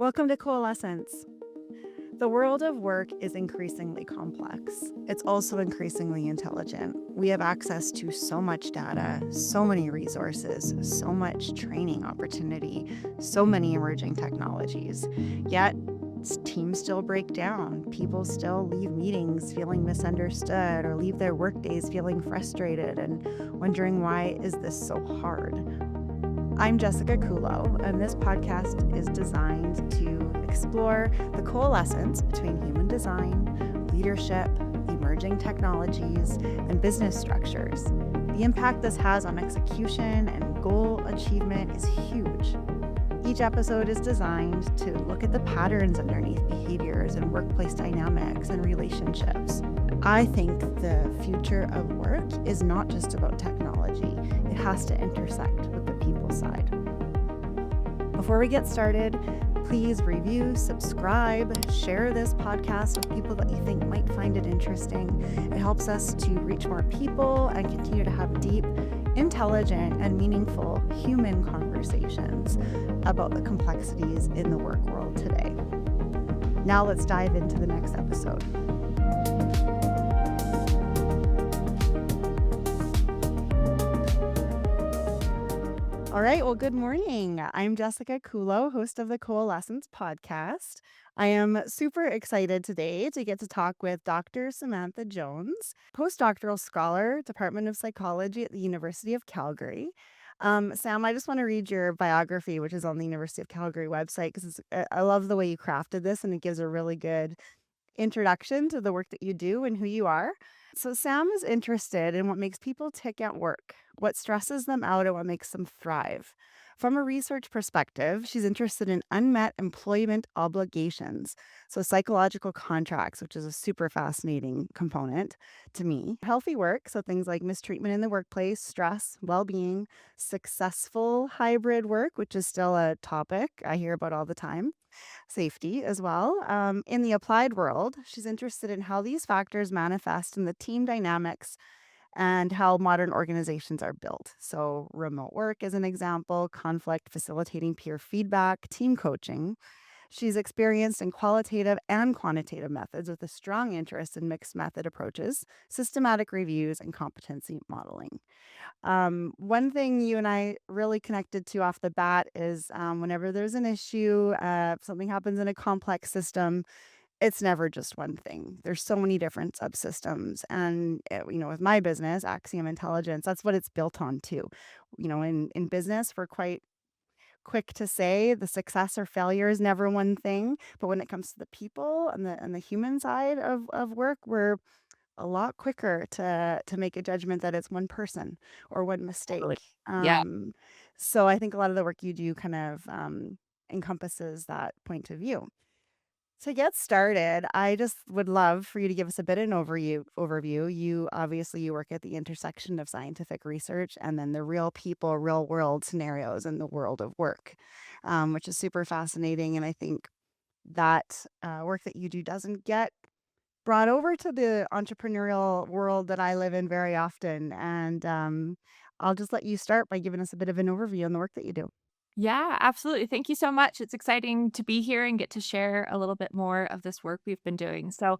Welcome to Coalescence. The world of work is increasingly complex. It's also increasingly intelligent. We have access to so much data, so many resources, so much training opportunity, so many emerging technologies. Yet, teams still break down. People still leave meetings feeling misunderstood or leave their workdays feeling frustrated and wondering, why is this so hard? I'm Jessica Culo, and this podcast is designed to explore the coalescence between human design, leadership, emerging technologies, and business structures. The impact this has on execution and goal achievement is huge. Each episode is designed to look at the patterns underneath behaviors and workplace dynamics and relationships. I think the future of work is not just about technology. It has to intersect with the people side. Before we get started, please review, subscribe, share this podcast with people that you think might find it interesting. It helps us to reach more people and continue to have deep, intelligent, and meaningful human conversations about the complexities in the work world today. Now let's dive into the next episode. All right, well, good morning. I'm Jessica Culo, host of the Coalescence Podcast. I am super excited today to get to talk with Dr. Samantha Jones, Postdoctoral Scholar, Department of Psychology at the University of Calgary. Sam, I just want to read your biography, which is on the University of Calgary website, because I love the way you crafted this, and it gives a really good introduction to the work that you do and who you are. So Sam is interested in what makes people tick at work, what stresses them out, and what makes them thrive. From a research perspective, she's interested in unmet employment obligations, so psychological contracts, which is a super fascinating component to me. Healthy work, so things like mistreatment in the workplace, stress, well-being, successful hybrid work, which is still a topic I hear about all the time. Safety as well. In the applied world, she's interested in how these factors manifest in the team dynamics and how modern organizations are built. So, remote work is an example, conflict facilitating peer feedback, team coaching. She's experienced in qualitative and quantitative methods with a strong interest in mixed method approaches, systematic reviews, and competency modeling. One thing you and I really connected to off the bat is whenever there's an issue, something happens in a complex system, it's never just one thing. There's so many different subsystems. And, with my business, Axiom Intelligence, that's what it's built on too. In business, we're quite quick to say the success or failure is never one thing. But when it comes to the people and the human side of work, we're a lot quicker to make a judgment that it's one person or one mistake. Totally. Yeah. So I think a lot of the work you do kind of encompasses that point of view. To get started, I just would love for you to give us a bit of an overview. You work at the intersection of scientific research and then the real people, real world scenarios in the world of work, which is super fascinating. And I think that work that you do doesn't get brought over to the entrepreneurial world that I live in very often. And I'll just let you start by giving us a bit of an overview on the work that you do. Yeah, absolutely. Thank you so much. It's exciting to be here and get to share a little bit more of this work we've been doing. So,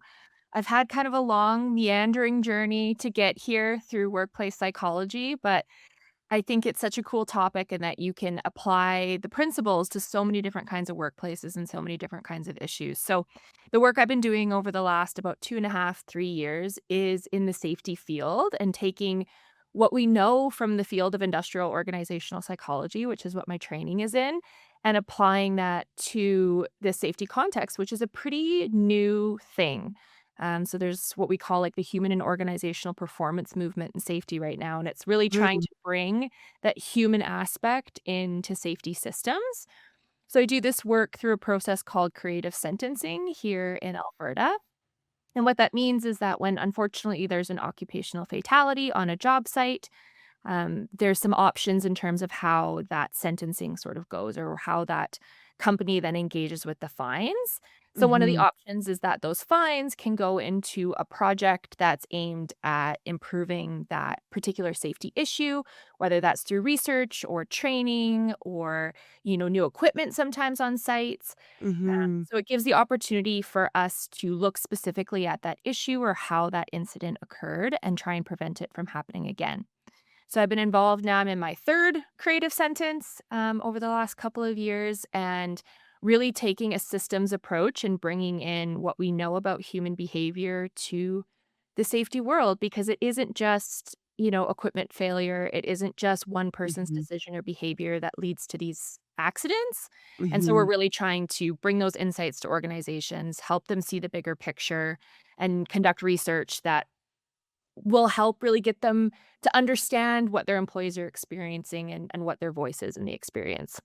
I've had kind of a long, meandering journey to get here through workplace psychology, but I think it's such a cool topic and that you can apply the principles to so many different kinds of workplaces and so many different kinds of issues. So, the work I've been doing over the last about 2.5, 3 years is in the safety field and taking what we know from the field of industrial organizational psychology, which is what my training is in, and applying that to the safety context, which is a pretty new thing. So there's what we call like the human and organizational performance movement in safety right now, and it's really trying Mm. to bring that human aspect into safety systems. So I do this work through a process called creative sentencing here in Alberta. And what that means is that when unfortunately there's an occupational fatality on a job site, there's some options in terms of how that sentencing sort of goes or how that company then engages with the fines. So one of the Mhm. options is that those fines can go into a project that's aimed at improving that particular safety issue, whether that's through research or training or, new equipment sometimes on sites. Mhm. So it gives the opportunity for us to look specifically at that issue or how that incident occurred and try and prevent it from happening again. So I've been involved now. I'm in my third creative sentence over the last couple of years and really taking a systems approach and bringing in what we know about human behavior to the safety world because it isn't just, equipment failure. It isn't just one person's Mhm. decision or behavior that leads to these accidents. And so we're Mhm. really trying to bring those insights to organizations, help them see the bigger picture, and conduct research that will help really get them to understand what their employees are experiencing and what their voice is in the experience.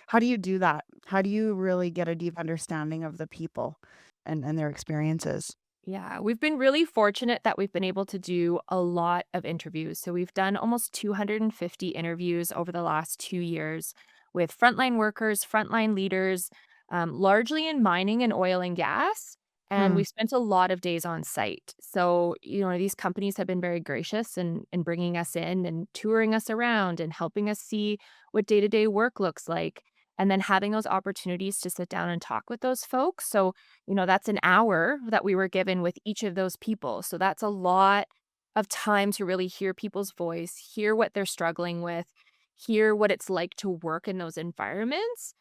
How do you do that? How do you really get a deep understanding of the people and their experiences? Yeah, we've been really fortunate that we've been able to do a lot of interviews. So we've done almost 250 interviews over the last 2 years with frontline workers, frontline leaders, largely in mining and oil and gas. And Hmm. we've spent a lot of days on site. So, these companies have been very gracious in bringing us in and touring us around and helping us see what day to day work looks like. And then having those opportunities to sit down and talk with those folks. So, that's an hour that we were given with each of those people. So that's a lot of time to really hear people's voice, hear what they're struggling with, hear what it's like to work in those environments.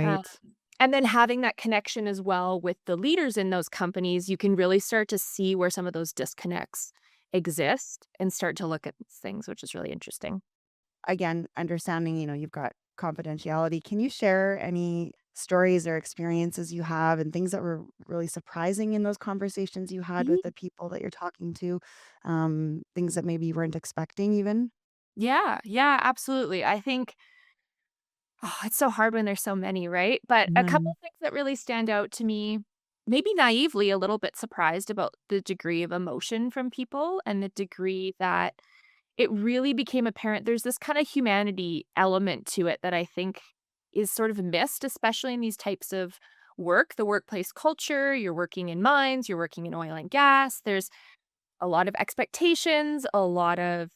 Um, Right. and then having that connection as well with the leaders in those companies, you can really start to see where some of those disconnects exist and start to look at these things, which is really interesting. Again, understanding, you've got confidentiality. Can you share any stories or experiences you have and things that were really surprising in those conversations you had with the people that you're talking to? Things that maybe you weren't expecting even? Yeah, yeah, absolutely. I think it's so hard when there's so many, right? But a couple Mhm. things that really stand out to me, maybe naively a little bit surprised about the degree of emotion from people and the degree that it really became apparent there's this kind of humanity element to it that I think is sort of missed, especially in these types of work, the workplace culture. You're working in mines, you're working in oil and gas. There's a lot of expectations, a lot of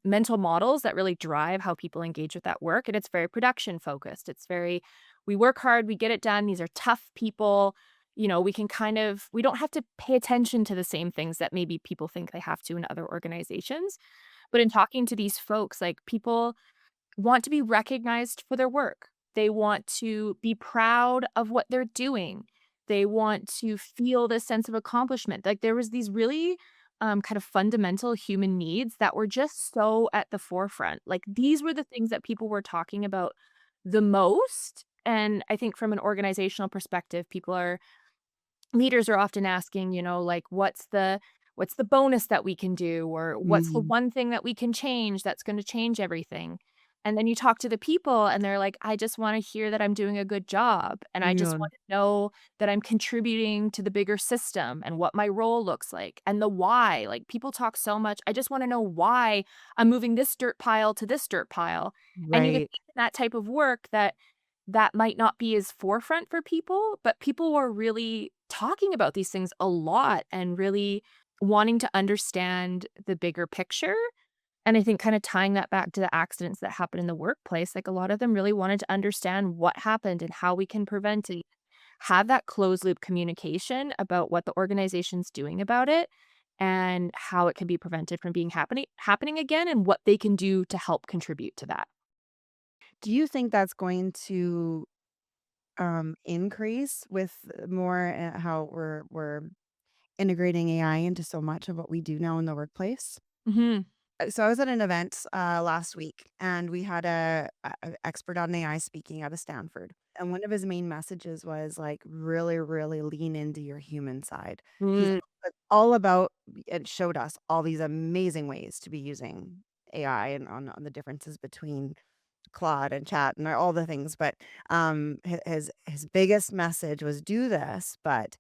mental models that really drive how people engage with that work. And it's very production focused. It's very, we work hard, we get it done. These are tough people. We can we don't have to pay attention to the same things that maybe people think they have to in other organizations. But in talking to these folks, like people want to be recognized for their work. They want to be proud of what they're doing. They want to feel this sense of accomplishment. Like there was these really kind of fundamental human needs that were just so at the forefront. Like these were the things that people were talking about the most. And I think from an organizational perspective, leaders are often asking, like, what's the bonus that we can do or what's the Mhm. one thing that we can change that's going to change everything. And then you talk to the people and they're like, I just want to hear that I'm doing a good job and I just Yeah. want to know that I'm contributing to the bigger system and what my role looks like and the why. Like people talk so much, I just want to know why I'm moving this dirt pile to this dirt pile. And you could Right. think in that type of work that might not be as forefront for people, but people were really talking about these things a lot and really wanting to understand the bigger picture. And I think kind of tying that back to the accidents that happen in the workplace, like a lot of them really wanted to understand what happened and how we can prevent it. Have that closed loop communication about what the organization's doing about it and how it can be prevented from being happening again and what they can do to help contribute to that. Do you think that's going to increase with more how we're integrating AI into so much of what we do now in the workplace? Mhm. So I was at an event last week, and we had a expert on AI speaking out of Stanford, and one of his main messages was like, really, really lean into your human side. He's Mm, all about. It showed us all these amazing ways to be using AI and on the differences between Claude and Chat and all the things. But his biggest message was do this, but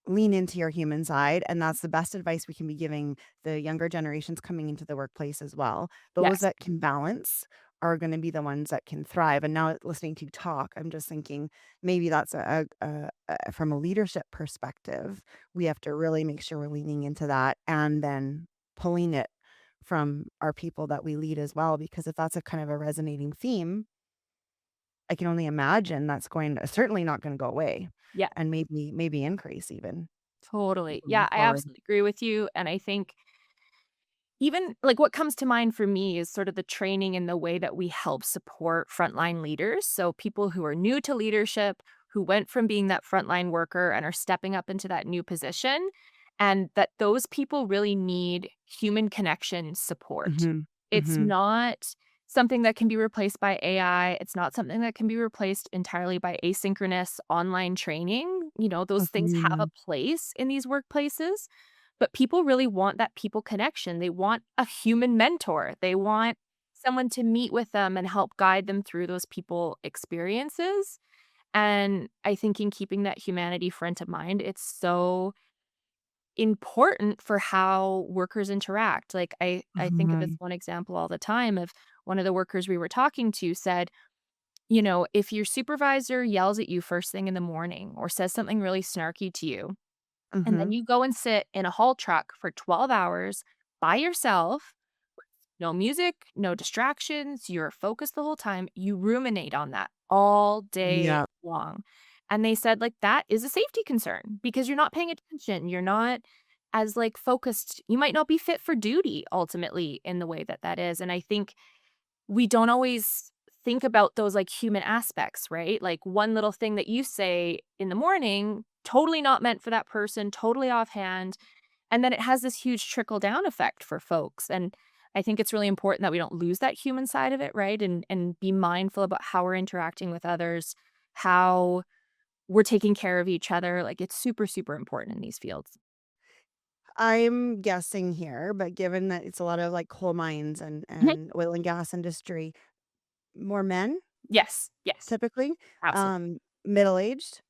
lean into your human side, and that's the best advice we can be giving the younger generations coming into the workplace as well. Those yes. that can balance are going to be the ones that can thrive. And now listening to you talk, I'm just thinking maybe that's from a leadership perspective, we have to really make sure we're leaning into that and then pulling it from our people that we lead as well. Because if that's a kind of a resonating theme, I can only imagine that's certainly not going to go away, Yeah, and maybe increase even totally. moving Yeah, I forward. absolutely agree with you. And I think even like what comes to mind for me is sort of the training and the way that we help support frontline leaders. So people who are new to leadership, who went from being that frontline worker and are stepping up into that new position, and that those people really need human connection support. Mhm. It's Mhm. not something that can be replaced by AI. It's not something that can be replaced entirely by asynchronous online training. Those things have a Mhm. place in these workplaces, but people really want that people connection. They want a human mentor. They want someone to meet with them and help guide them through those people experiences. And I think in keeping that humanity front of mind, it's so important for how workers interact. Like I think of this Mhm. one example all the time of one of the workers we were talking to said, if your supervisor yells at you first thing in the morning or says something really snarky to you, and then Mhm. you go and sit in a haul truck for 12 hours by yourself, no music, no distractions, you're focused the whole time, you ruminate on that all day Yeah. long. And they said, like, that is a safety concern because you're not paying attention. You're not as, like, focused. You might not be fit for duty ultimately in the way that that is. And I think we don't always think about those, like, human aspects, right? Like, one little thing that you say in the morning, totally not meant for that person, totally offhand, and then it has this huge trickle down effect for folks. And I think it's really important that we don't lose that human side of it, right? And be mindful about how we're interacting with others, how we're taking care of each other. Like, it's super, super important in these fields. I'm guessing here, but given that it's a lot of, like, coal mines and Mhm. oil and gas industry, more men Yes, yes, typically, absolutely. middle-aged,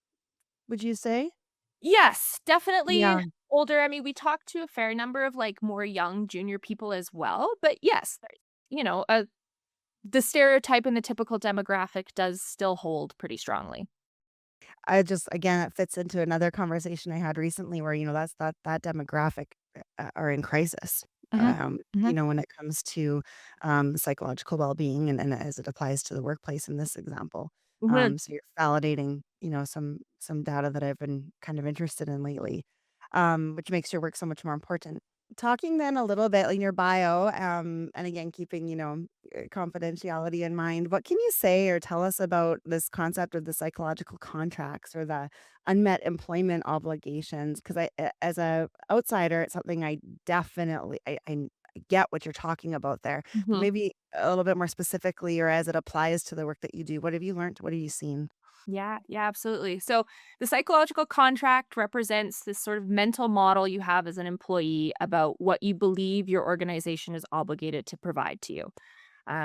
would you say? Yes, definitely Yeah. older. I mean, we talked to a fair number of like more young junior people as well. But yes, there's, the stereotype and the typical demographic does still hold pretty strongly. I just again, it fits into another conversation I had recently where, that demographic, are in crisis. Hmm. Hmm. When it comes to, psychological well-being and as it applies to the workplace in this example. Hmm. So you're validating, some data that I've been kind of interested in lately, which makes your work so much more important. Talking then a little bit in your bio, and again, keeping, confidentiality in mind, what can you say or tell us about this concept of the psychological contracts or the unmet employment obligations? Because as a outsider, it's something I definitely, I get what you're talking about there, but Hmm. maybe a little bit more specifically, or as it applies to the work that you do. What have you learned? What have you seen? Yeah, yeah, absolutely. So the psychological contract represents this sort of mental model you have as an employee about what you believe your organization is obligated to provide to you.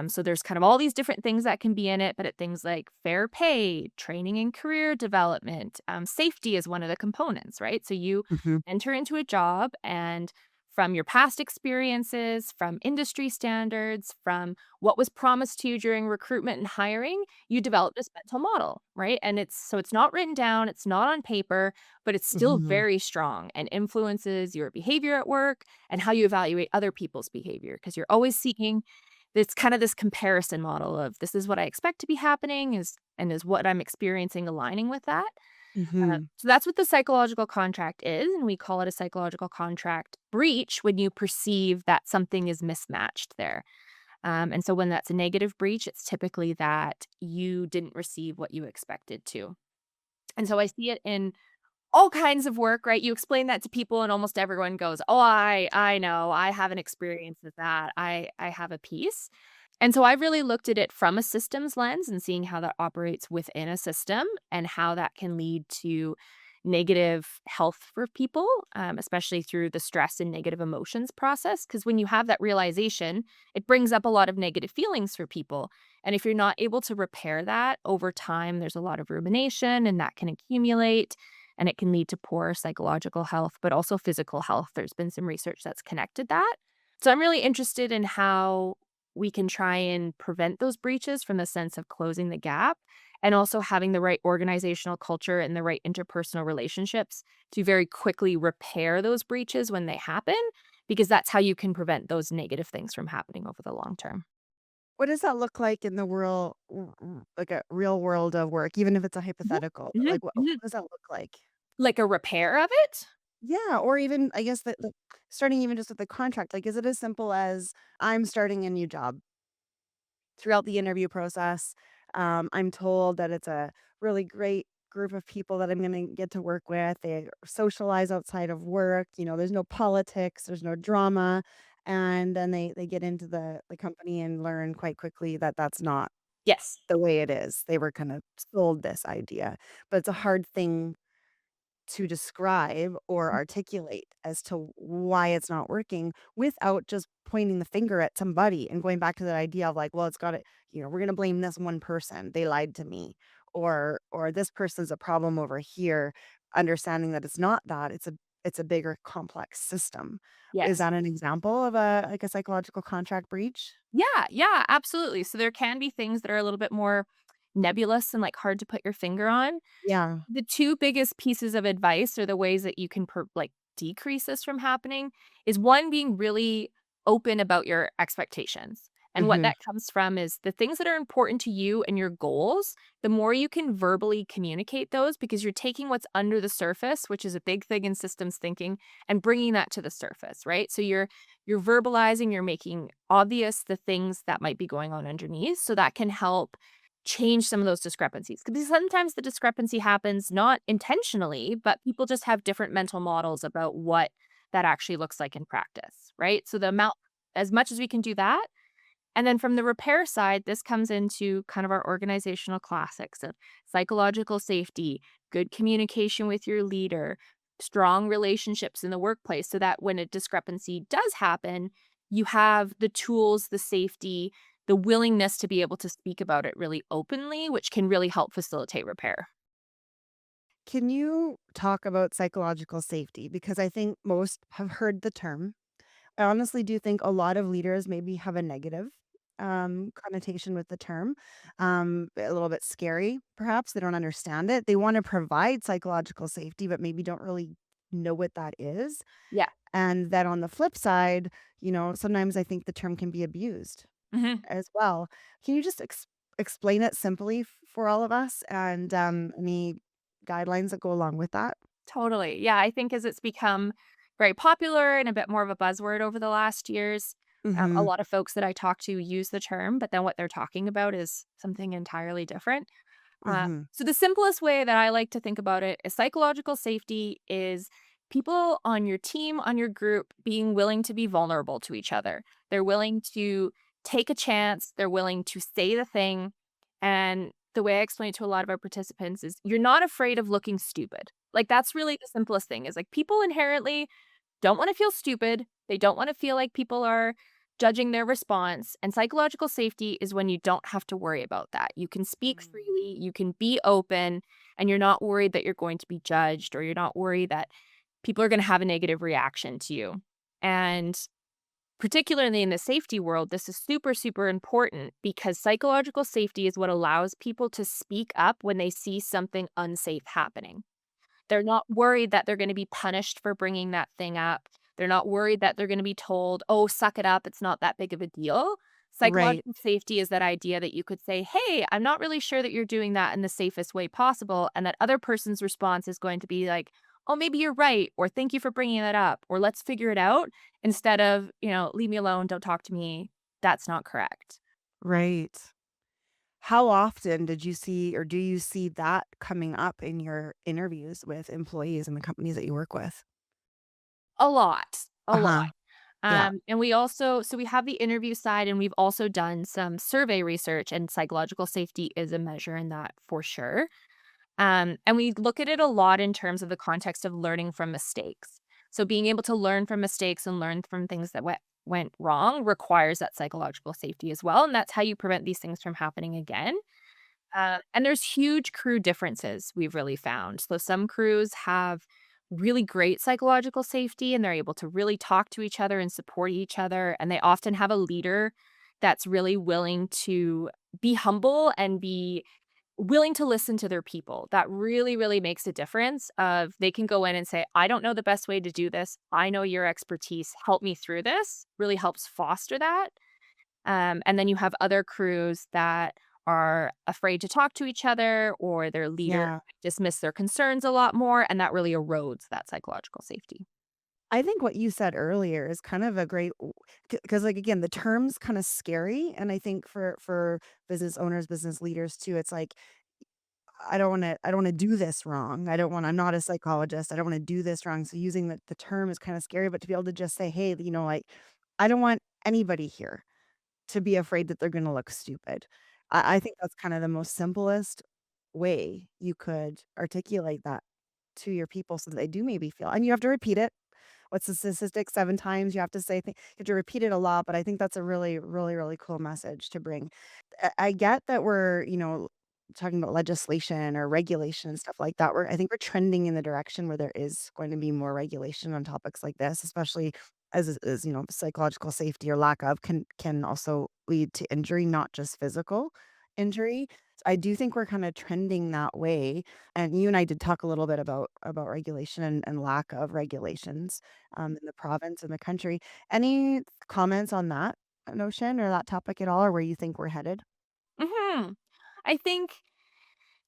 So there's kind of all these different things that can be in it, but it things like fair pay, training and career development, safety is one of the components, right? So you Hmm. enter into a job, and from your past experiences, from industry standards, from what was promised to you during recruitment and hiring, you develop this mental model, right? And it's not written down, it's not on paper, but it's still Hmm. very strong and influences your behavior at work and how you evaluate other people's behavior because you're always seeking it's kind of this comparison model of this is what I expect to be happening is what I'm experiencing aligning with that. Hmm. So that's what the psychological contract is, and we call it a psychological contract breach when you perceive that something is mismatched there. And so when that's a negative breach, it's typically that you didn't receive what you expected to. And so I see it in all kinds of work, right? You explain that to people and almost everyone goes, "Oh, I know. I have an experience with that. I have a piece." And so I've really looked at it from a systems lens and seeing how that operates within a system and how that can lead to negative health for people, especially through the stress and negative emotions process. Because when you have that realization, it brings up a lot of negative feelings for people. And if you're not able to repair that over time, there's a lot of rumination and that can accumulate and it can lead to poor psychological health, but also physical health. There's been some research that's connected that. So I'm really interested in how we can try and prevent those breaches from the sense of closing the gap and also having the right organizational culture and the right interpersonal relationships to very quickly repair those breaches when they happen, because that's how you can prevent those negative things from happening over the long term. What does that look like in the world, like a real world of work, even if it's a Mhm, hypothetical? mhm, Like, what mhm. does that look like? Like a repair of it? Yeah, or even I guess that starting even just with the contract, like, is it as simple as I'm starting a new job? Throughout the interview process, I'm told that it's a really great group of people that I'm gonna get to work with. They socialize outside of work, there's no politics, there's no drama, and then they get into the company and learn quite quickly that that's not Yes. the way it is. They were kind of sold this idea, but it's a hard thing to describe or articulate as to why it's not working without just pointing the finger at somebody and going back to that idea of like, well, it's got to, we're going to blame this one person. They lied to me or this person's a problem over here, understanding that it's not that. It's a bigger complex system. Is Yes. that an example of a like a psychological contract breach? Yeah, yeah, absolutely. So there can be things that are a little bit more nebulous and like hard to put your finger on. Yeah. The 2 biggest pieces of advice or the ways that you can decrease this from happening is, 1, being really open about your expectations. And what Mhm. that comes from is the things that are important to you and your goals, the more you can verbally communicate those, because you're taking what's under the surface, which is a big thing in systems thinking, and bringing that to the surface, right? So you're verbalizing, you're making obvious the things that might be going on underneath, so that can help change some of those discrepancies. Because sometimes the discrepancy happens not intentionally, but people just have different mental models about what that actually looks like in practice, right? So the amount, as much as we can do that. And then from the repair side, this comes into kind of our organizational classics of psychological safety, good communication with your leader, strong relationships in the workplace, so that when a discrepancy does happen, you have the tools, the safety, the willingness to be able to speak about it really openly, which can really help facilitate repair. Can you talk about psychological safety? Because I think most have heard the term. I honestly do think a lot of leaders maybe have a negative connotation with the term, a little bit scary, perhaps. They don't understand it. They want to provide psychological safety, but maybe don't really know what that is. Yeah. And then on the flip side, sometimes I think the term can be abused Mhm. as well. Can you just explain it simply for all of us and any guidelines that go along with that? Totally. Yeah, I think as it's become very popular and a bit more of a buzzword over the last years, a Hmm. lot of folks that I talk to use the term, but then what they're talking about is something entirely different. Hmm. So the simplest way that I like to think about it is psychological safety is people on your team, on your group, being willing to be vulnerable to each other. They're willing to take a chance. They're willing to say the thing. And the way I explain it to a lot of our participants is you're not afraid of looking stupid. Like that's really the simplest thing is like people inherently don't want to feel stupid. They don't want to feel like people are judging their response. And psychological safety is when you don't have to worry about that. You can speak freely, you can be open, and you're not worried that you're going to be judged or you're not worried that people are going to have a negative reaction to you. And particularly in the safety world, this is super, super important because psychological safety is what allows people to speak up when they see something unsafe happening. They're not worried that they're gonna be punished for bringing that thing up. They're not worried that they're gonna be told, "Oh, suck it up, it's not that big of a deal." Right. Psychological safety is that idea that you could say, "Hey, I'm not really sure that you're doing that in the safest way possible," and that other person's response is going to be like, "Oh, maybe you're right," or "Thank you for bringing that up," or "Let's figure it out," instead of, "Leave me alone, don't talk to me. That's not correct." Right. How often did you see or do you see that coming up in your interviews with employees in the companies that you work with? A lot, a lot. Uh-huh. Yeah. And we also so we have the interview side and we've also done some survey research, and psychological safety is a measure in that for sure. And we look at it a lot in terms of the context of learning from mistakes. So being able to learn from mistakes and learn from things that went wrong requires that psychological safety as well. And that's how you prevent these things from happening again. And there's huge crew differences we've really found. So some crews have really great psychological safety and they're able to really talk to each other and support each other. And they often have a leader that's really willing to be humble and be willing to listen to their people. That really, really makes a difference of they can go in and say, I don't know the best way to do this. I know your expertise. Help me through this. Really helps foster that. And then you have other crews that are afraid to talk to each other or their leader Yeah. dismiss their concerns a lot more. And that really erodes that psychological safety. I think what you said earlier is kind of a great because, like, again, the term's kinda scary, and I think for business owners, business leaders too, it's like, I don't wanna do this wrong. I'm not a psychologist. I don't wanna do this wrong. So using the term is kinda scary, but to be able to just say, "Hey, like, I don't want anybody here to be afraid that they're gonna look stupid." I think that's kinda the most simplest way you could articulate that to your people so that they do maybe feel and you have to repeat it. What's the statistic? 7 times you have to say you have to repeat it a lot, but I think that's a really, really, really cool message to bring. I get that we're, talking about legislation or regulation and stuff like that. I think we're trending in the direction where there is going to be more regulation on topics like this, especially as psychological safety or lack of can also lead to injury, not just physical injury. So I do think we're kind of trending that way. And you and I did talk a little bit about regulation and lack of regulations in the province and the country. Any comments on that notion or that topic at all, or where you think we're headed? Mhm. I think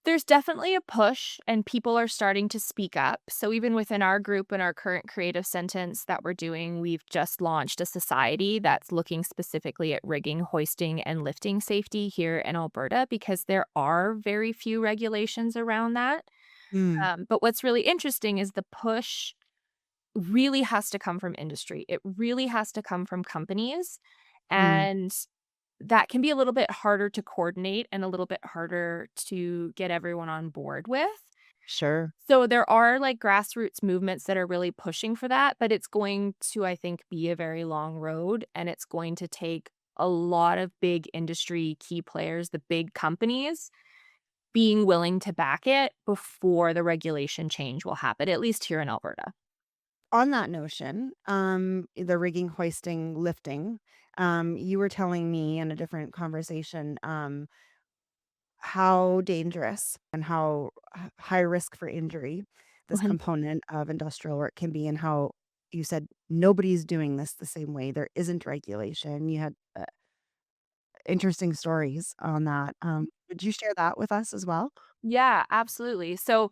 there's definitely a push and people are starting to speak up. So even within our group and our current creative sentence that we're doing, we've just launched a society that's looking specifically at rigging, hoisting, and lifting safety here in Alberta because there are very few regulations around that. Mm, But what's really interesting is the push really has to come from industry. It really has to come from companies. mm, And that can be a little bit harder to coordinate and a little bit harder to get everyone on board with. sure. So there are like grassroots movements that are really pushing for that, but it's going to, I think, be a very long road and it's going to take a lot of big industry key players, the big companies, being willing to back it before the regulation change will happen, at least here in Alberta. On that notion, the rigging, hoisting, lifting, you were telling me in a different conversation, how dangerous and how high risk for injury this component of industrial work can be, and how you said nobody's doing this the same way. There isn't regulation. You had interesting stories on that. Would you share that with us as well? Yeah, absolutely. So,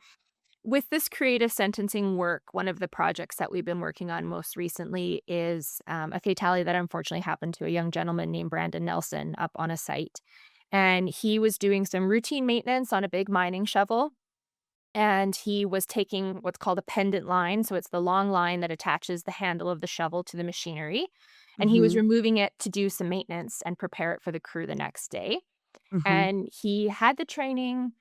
with this creative sentencing work, one of the projects that we've been working on most recently is a fatality that unfortunately happened to a young gentleman named Brandon Nelson up on a site. And he was doing some routine maintenance on a big mining shovel. And he was taking what's called a pendant line. So, it's the long line that attaches the handle of the shovel to the machinery. And he was Mhm. removing it to do some maintenance and prepare it for the crew the next day. Mhm. And he had the training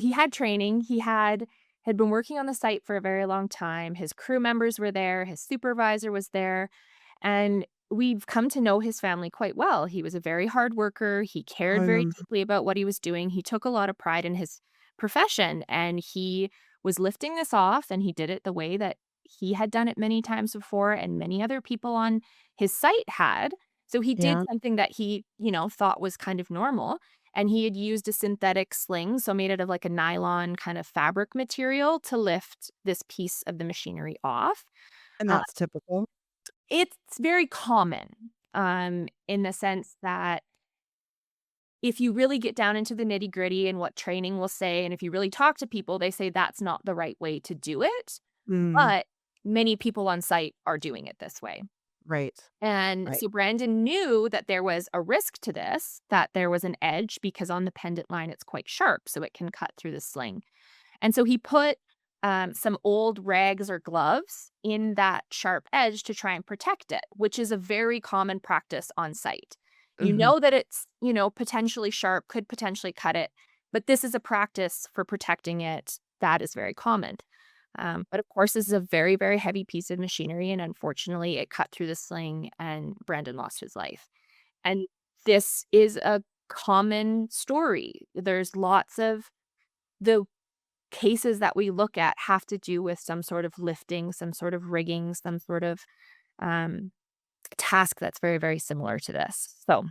he had training, he had been working on the site for a very long time, his crew members were there, his supervisor was there, and we've come to know his family quite well. He was a very hard worker, he cared very Um, deeply about what he was doing, he took a lot of pride in his profession, and he was lifting this off, and he did it the way that he had done it many times before and many other people on his site had. So he did yeah, something that he, thought was kind of normal, and he had used a synthetic sling, so made it of like a nylon kind of fabric material to lift this piece of the machinery off. and Uh, that's typical. it's very common, in the sense that if you really get down into the nitty-gritty and what training will say, and if you really talk to people, they say that's not the right way to do it, Mm, but many people on site are doing it this way. right, And right. so Brandon knew that there was a risk to this, that there was an edge because on the pendant line, it's quite sharp, so it can cut through the sling. And so he put some old rags or gloves in that sharp edge to try and protect it, which is a very common practice on site. You Mhm. know that it's, potentially sharp, could potentially cut it, but this is a practice for protecting it that is very common. But of course, this is a very, very heavy piece of machinery, and unfortunately, it cut through the sling, and Brandon lost his life. And this is a common story. There's lots of the cases that we look at have to do with some sort of lifting, some sort of rigging, some sort of um, task that's very, very similar to this. So,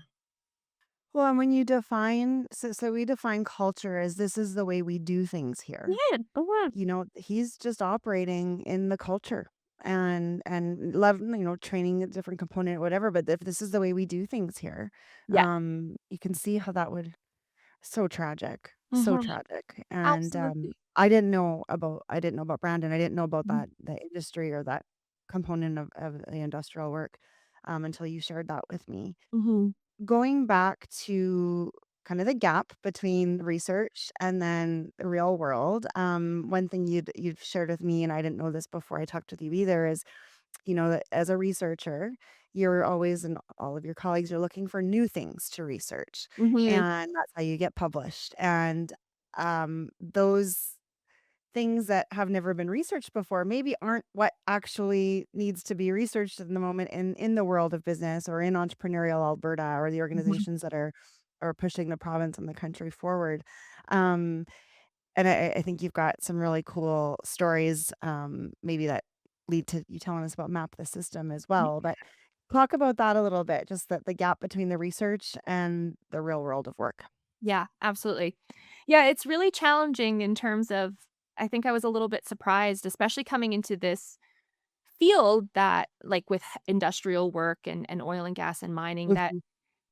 Well, and when you define so we define culture as this is the way we do things here. Yeah. He's just operating in the culture and love, training a different component, whatever. But if this is the way we do things here, Yeah. you can see how that would so tragic, so Mhm. tragic. And Absolutely. I didn't know about Brandon. I didn't know about Mhm. that industry or that component of the industrial work until you shared that with me. Mhm. Going back to kind of the gap between research and then the real world, one thing you've shared with me, and I didn't know this before I talked with you either, is that as a researcher, you're always and all of your colleagues are looking for new things to research, Mhm. and that's how you get published. And those things that have never been researched before maybe aren't what actually needs to be researched in the moment in the world of business or in entrepreneurial Alberta or the Mhm. organizations that are pushing the province and the country forward. Um, and I think you've got some really cool stories, maybe that lead to you telling us about Map the System as well. But talk about that a little bit, just the gap between the research and the real world of work. Yeah, absolutely. Yeah, it's really challenging in terms of I think I was a little bit surprised, especially coming into this field that like with industrial work and oil and gas and mining that Mhm.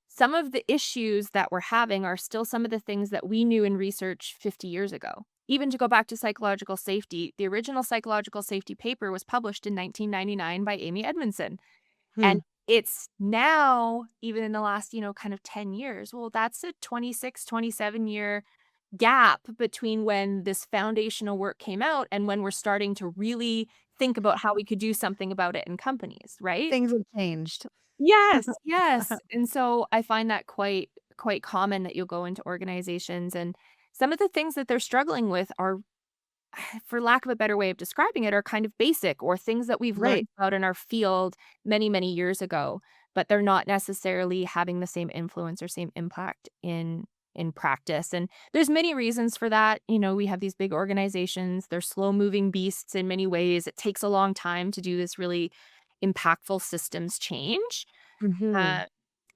some of the issues that we're having are still some of the things that we knew in research 50 years ago. Even to go back to psychological safety, the original psychological safety paper was published in 1999 by Amy Edmondson. Hmm. And it's now, even in the last, kind of 10 years. Well, that's a 26, 27-year gap between when this foundational work came out and when we're starting to really think about how we could do something about it in companies, right? Things have changed. Yes, yes, and so I find that quite common that you'll go into organizations and some of the things that they're struggling with are, for lack of a better way of describing it, are kind of basic or things that we've learned Right. about in our field many, many years ago, but they're not necessarily having the same influence or same impact in practice, and there's many reasons for that. We have these big organizations, they're slow-moving beasts in many ways. It takes a long time to do this really impactful systems change. Hmm. Uh,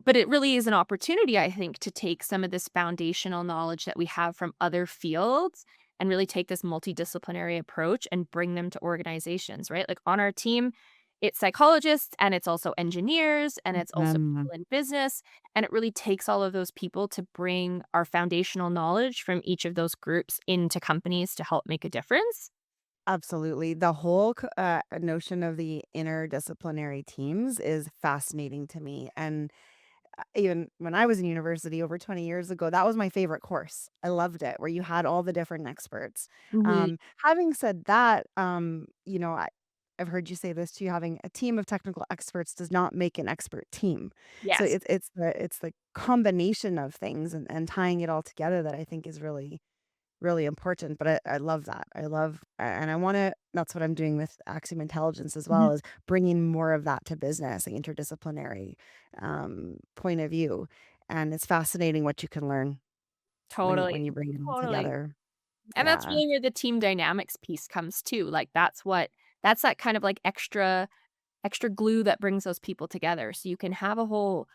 but it really is an opportunity, I think, to take some of this foundational knowledge that we have from other fields and really take this multidisciplinary approach and bring them to organizations, right? Like on our team, it's psychologists and it's also engineers and it's also Um, people in business. And it really takes all of those people to bring our foundational knowledge from each of those groups into companies to help make a difference. Absolutely. The whole notion of the interdisciplinary teams is fascinating to me. And even when I was in university over 20 years ago, that was my favorite course. I loved it, where you had all the different experts. Mhm. Having said that, I've heard you say this too, having a team of technical experts does not make an expert team. So Yes. it's the combination of things and tying it all together that I think is really really important. But I love that. And I want to, that's what I'm doing with Axiom Intelligence as Mhm. well, is bringing more of that to business, the interdisciplinary point of view. And it's fascinating what you can learn when Totally. you bring it all Totally. together. And that's Yeah. really where the team dynamics piece comes too, like, that's that kind of, like, extra glue that brings those people together, so you can have a whole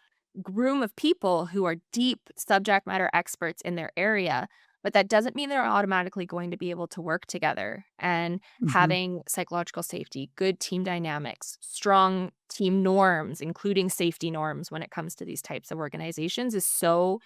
room of people who are deep subject matter experts in their area, but that doesn't mean they're automatically going to be able to work together, and Hmm. having psychological safety, good team dynamics, strong team norms, including safety norms when it comes to these types of organizations is so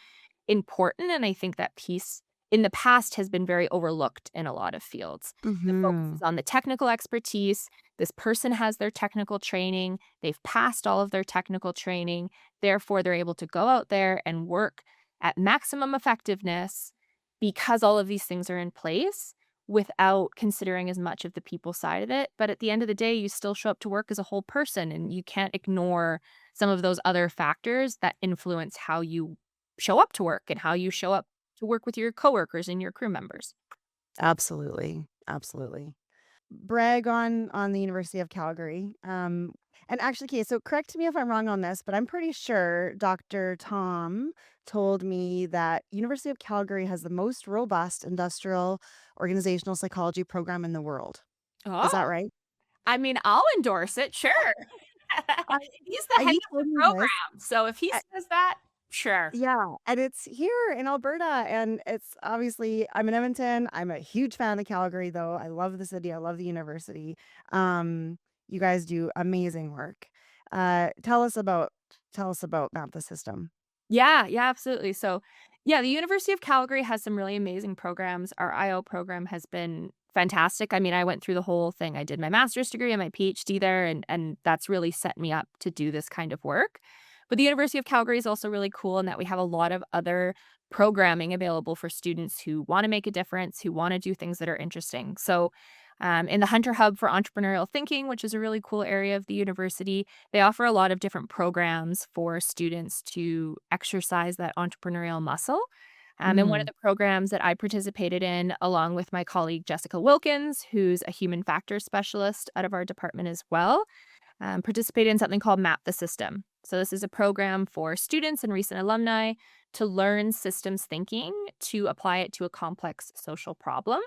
important, and I think that piece in the past has been very overlooked in a lot of fields. The focus Hmm. is on the technical expertise. This person has their technical training. They've passed all of their technical training. Therefore, they're able to go out there and work at maximum effectiveness because all of these things are in place without considering as much of the people side of it. But at the end of the day, you still show up to work as a whole person and you can't ignore some of those other factors that influence how you show up to work and how you show up to work with your coworkers and your crew members. Absolutely. Absolutely. Brag on the University of Calgary. And actually, okay, so correct me if I'm wrong on this, but I'm pretty sure Dr. Tom told me that University of Calgary has the most robust industrial organizational psychology program in the world. Is that Oh, right? I mean, I'll endorse it, sure. I, He's the head he of the told me this. program, so if he says that Sure. Yeah, and it's here in Alberta, and it's obviously I'm in Edmonton. I'm a huge fan of Calgary, though. I love the city. I love the university. Um, you guys do amazing work. Tell us about Map the System. Yeah, yeah, absolutely. So, yeah, the University of Calgary has some really amazing programs. Our IO program has been fantastic. I mean, I went through the whole thing. I did my master's degree and my PhD there, and that's really set me up to do this kind of work. But the University of Calgary is also really cool in that we have a lot of other programming available for students who want to make a difference, who want to do things that are interesting. So, in the Hunter Hub for Entrepreneurial Thinking, which is a really cool area of the university, they offer a lot of different programs for students to exercise that entrepreneurial muscle. And one of Mhm, the programs that I participated in, along with my colleague Jessica Wilkins, who's a human factors specialist out of our department as well, participated in something called Map the System. So, this is a program for students and recent alumni to learn systems thinking to apply it to a complex social problem.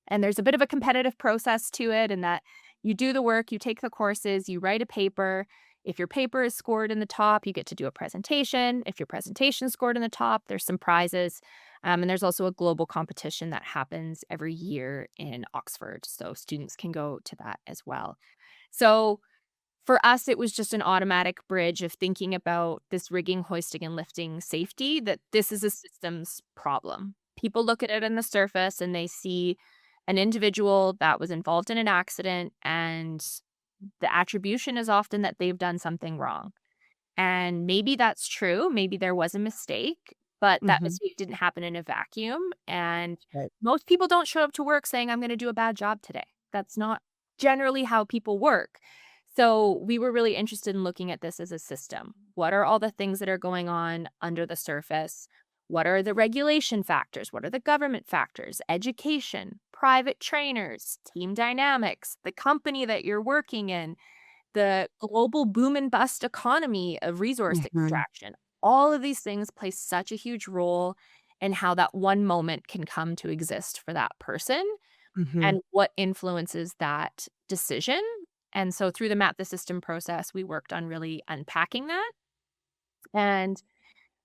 And there's a bit of a competitive process to it in that you do the work, you take the courses, you write a paper. If your paper is scored in the top, you get to do a presentation. If your presentation is scored in the top, there's some prizes. And there's also a global competition that happens every year in Oxford. So students can go to that as well. So for us, it was just an automatic bridge of thinking about this rigging, hoisting, and lifting safety, that this is a systems problem. People look at it on the surface and they see an individual that was involved in an accident, and the attribution is often that they've done something wrong. And maybe that's true. Maybe there was a mistake, but that mhm, mistake didn't happen in a vacuum. And right, most people don't show up to work saying, I'm going to do a bad job today. That's not generally how people work. So we were really interested in looking at this as a system. What are all the things that are going on under the surface? What are the regulation factors? What are the government factors? Education, private trainers, team dynamics, the company that you're working in, the global boom and bust economy of resource mhm, extraction. All of these things play such a huge role in how that one moment can come to exist for that person mhm. and what influences that decision. And so through the Map the System process, we worked on really unpacking that. And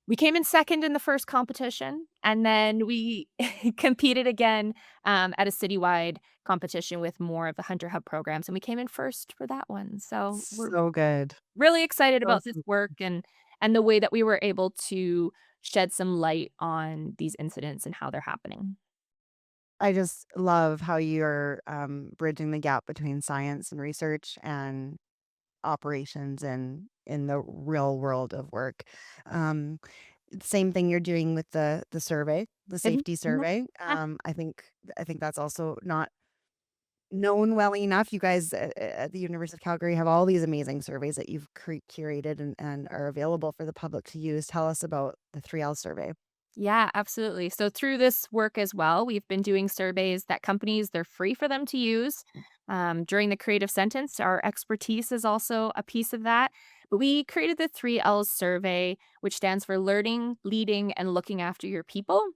we came in second in the first competition, and then we competed again, at a citywide competition with more of the Hunter Hub programs, and we came in first for that one. So we're So good. really excited So, about this so work and the way that we were able to shed some light on these incidents and how they're happening. I just love how you're, bridging the gap between science and research and operations and in the real world of work. Um, Same thing you're doing with the survey, the Mhm, safety mhm. survey. Yeah. I think that's also not known well enough. You guys at the University of Calgary have all these amazing surveys that you've curated and are available for the public to use. Tell us about the 3L survey. Yeah, absolutely. So through this work as well, we've been doing surveys that companies, they're free for them to use. During the creative sentence, our expertise is also a piece of that. But we created the 3Ls survey, which stands for learning, leading, and looking after your people,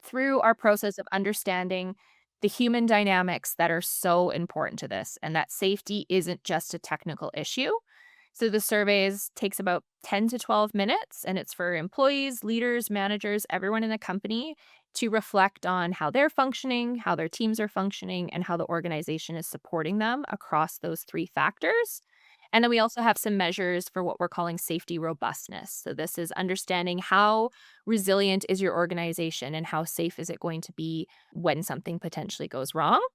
through our process of understanding the human dynamics that are so important to this, and that safety isn't just a technical issue. So the surveys takes about 10 to 12 minutes, and it's for employees, leaders, managers, everyone in the company to reflect on how they're functioning, how their teams are functioning, and how the organization is supporting them across those three factors. And then we also have some measures for what we're calling safety robustness. So this is understanding how resilient is your organization and how safe is it going to be when something potentially goes wrong.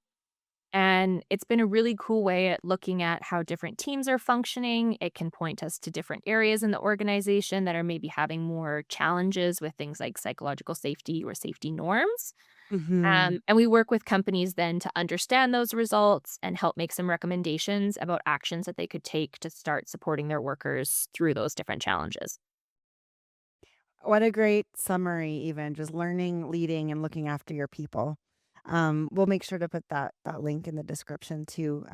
And it's been a really cool way at looking at how different teams are functioning. It can point us to different areas in the organization that are maybe having more challenges with things like psychological safety or safety norms. Mhm. And we work with companies then to understand those results and help make some recommendations about actions that they could take to start supporting their workers through those different challenges. What a great summary, even just learning, leading, and looking after your people. We'll make sure to put that link in the description too,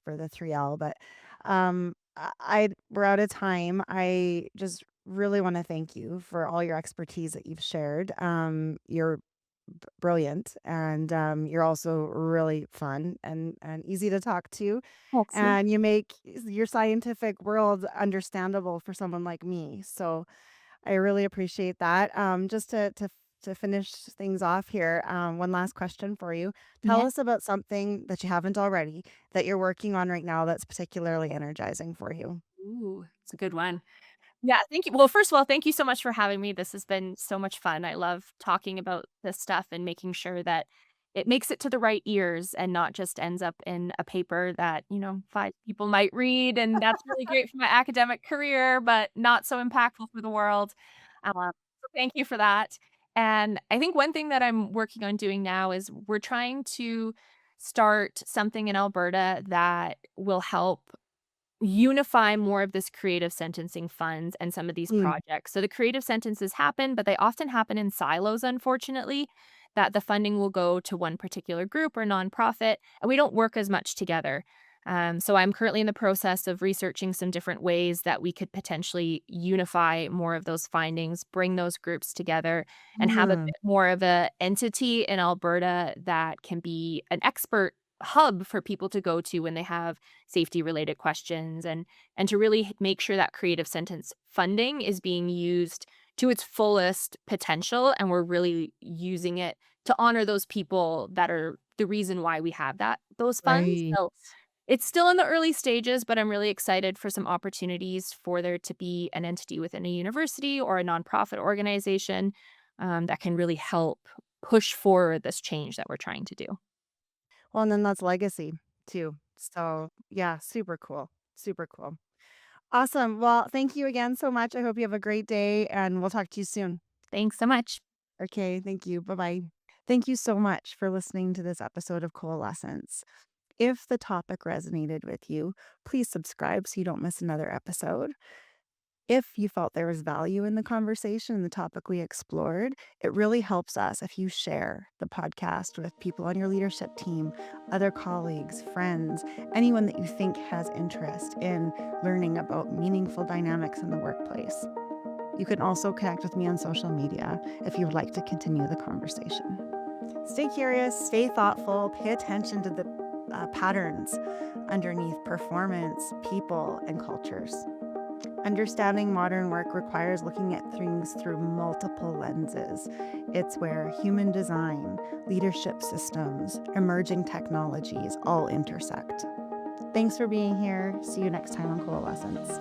for the 3L. But we're out of time. I just really want to thank you for all your expertise that you've shared. You're brilliant, and you're also really fun and easy to talk to, Excellent. and you make your scientific world understandable for someone like me. So I really appreciate that. Just to finish things off here, one last question for you. Tell Yeah. us about something that you haven't already that you're working on right now that's particularly energizing for you. Ooh, it's a good one. Yeah, thank you. Well, first of all, thank you so much for having me. This has been so much fun. I love talking about this stuff and making sure that it makes it to the right ears and not just ends up in a paper that, 5 people might read, and that's really great for my academic career, but not so impactful for the world. So thank you for that. And I think one thing that I'm working on doing now is we're trying to start something in Alberta that will help unify more of this creative sentencing funds and some of these Mm, projects. So the creative sentences happen, but they often happen in silos, unfortunately, that the funding will go to one particular group or nonprofit, and we don't work as much together. So I'm currently in the process of researching some different ways that we could potentially unify more of those findings, bring those groups together, and have a mhm. bit more of a entity in Alberta that can be an expert hub for people to go to when they have safety related questions, and to really make sure that creative sentence funding is being used to its fullest potential, and we're really using it to honor those people that are the reason why we have those funds. Right. So it's still in the early stages, but I'm really excited for some opportunities for there to be an entity within a university or a nonprofit organization, that can really help push forward this change that we're trying to do. Well, and then that's legacy too. So, yeah, super cool. Super cool. Awesome. Well, thank you again so much. I hope you have a great day and we'll talk to you soon. Thanks so much. Okay. Thank you. Bye bye. Thank you so much for listening to this episode of Coalescence. If the topic resonated with you, please subscribe so you don't miss another episode. If you felt there was value in the conversation and the topic we explored, it really helps us if you share the podcast with people on your leadership team, other colleagues, friends, anyone that you think has interest in learning about meaningful dynamics in the workplace. You can also connect with me on social media if you would like to continue the conversation. Stay curious, stay thoughtful, pay attention to the patterns underneath performance, people, and cultures. Understanding modern work requires looking at things through multiple lenses. It's where human design, leadership systems, emerging technologies all intersect. Thanks for being here. See you next time on Coalescence.